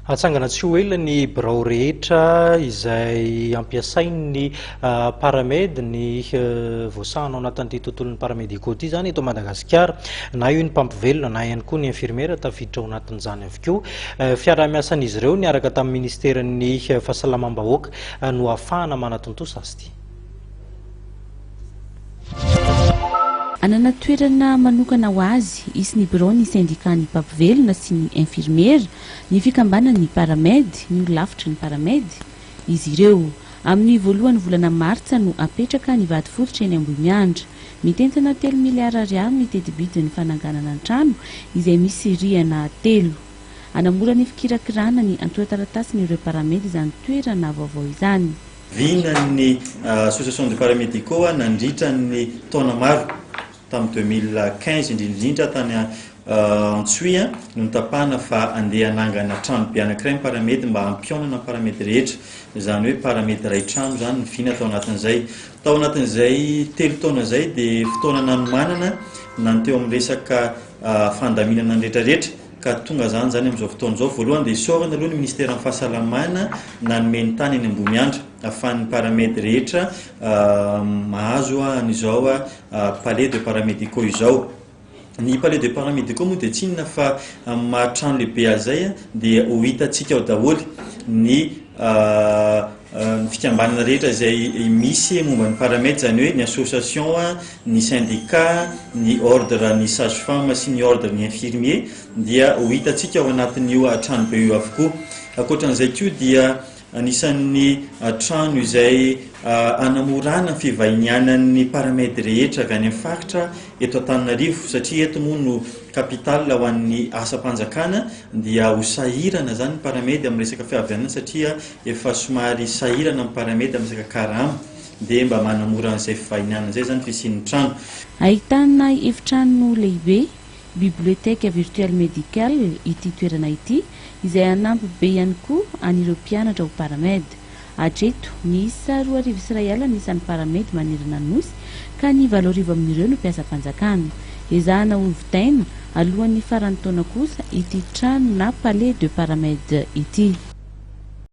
Atsangana tsy ho ela ny birao rehetra izay ampiasain'ny paramedy ny voasahana ao anatin'ity tontolon'ny paramédicaux ity zany eto Madagasikara, na io ny mpampivelona na ihany koa ny infirmiera tafiditra ao anatin'izany avokoa. Fiara-miasan'izy ireo niaraka tamin'ny ministeran'ny fahasalamam-bahoaka no ahafahana manatontosa azy ity. Anana toerana manokana ho azy isy ny birao ny syndicat-ny mpampivelona sy ny infirmiera, ny fikambanan'ny paramedy, ny olafitra ny paramedy. Izy ireo amin'ny voalohany volana martsa no apetraka ny vady fototra eny Ambohimiandra. Mitentana 3 miliara ariary ny teti-bidin'ny fananganana ny trano izay misy rihana 3. Anamora ny fikirakirana ny antoan-taratasy ireo paramedy izany toerana vaovao izany. Vinan'ny association de paramédicaux nandritra ny taona maro tamin'ny 2015 indrindra tany Antsoia no tapahana fa andeha hanangana trano be anankiray ny paramedy mba hampionana ny paramedy rehetra, izany hoe paramedy ray trano zany ny vina tao anatin'izay. Tao anatin'izay 3 taona zay dia fotoana nanomanana nanteo amin'ny resaka fandaminana ny rehetrarehetra ka tonga zany amin'izao fotoana izao voalohany dia sorana aloha ny ministera amin'ny fahasalamana nanome ny tany eny Ambohimiandra ahafahan'ny paramedy rehetra mahazo an'izao palais de paramédicaux izao. Ny palais de paramédicaux moa dia tsy inona fa mahatrano lehibe azay dia ho hitantsika ao daholo ny fikambanana rehetra izay misy momba ny paramedy, zany hoe ny association, ny syndicat, ny ordre ny sage-femme sy ny ordre ny infirmier dia ho hitantsika ao anatin'io trano be io avokoa. Ankoatran'izay koa dia anisan'ny trano izay anamorana fivahinianan'ny paramedy rehetra avy any amin'ny faritra eto Antananarivo, satria eto moa no capitale ho an'ny asam-panjakana dia ho sahirana zany ny paramedy amin'ny resaka fihavianana, satria efa somary sahirana amin'ny paramedy amin'ny resaka karama, dia mba manamora an'izay fivahinianana izay zany fisian'ny trano. Ahitana efitrano lehibe, bibliothèque virtuelle médicale ity toerana ity izay anampy be ihany koa an'ireo mpianatra ho paramedy. Hatreto ny isa 2,2 ny isan'ny paramedy manerana nosy ka ny 7 amin'ireo no mpiasa-panjakana. Ezahana ho vitaina alohan'ny faran'ny taona kosa ity trano na palais de paramedy ity.